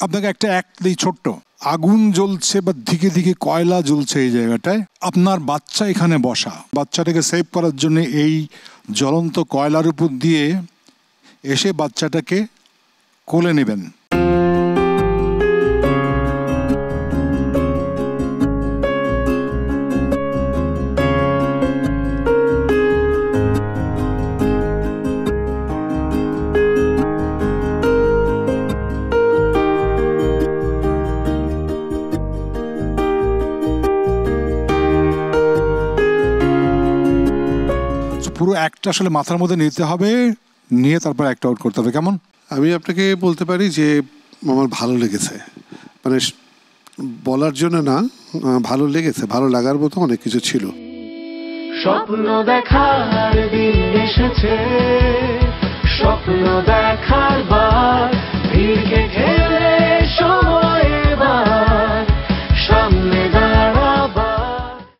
আপনাকে একটা দিই ছোট্ট, আগুন জ্বলছে বা দিকে দিকে কয়লা জ্বলছে এই জায়গাটায়, আপনার বাচ্চা এখানে বসা, বাচ্চাটাকে সেভ করার জন্য এই জ্বলন্ত কয়লার উপর দিয়ে এসে বাচ্চাটাকে কোলে নেবেন। পুরো একটা আসলে মাথার মধ্যে নিতে হবে, নিয়ে তারপর একটা আউট করতে হবে। কেমন? আমি আপনাকে বলতে পারি যে আমার ভালো লেগেছে, মানে বলার জন্য না, ভালো লেগেছে, ভালো লাগার মতো অনেক কিছু ছিল। স্বপ্ন দেখার দিন এসেছে, স্বপ্ন দেখার বার ভিড়কে ঠেলে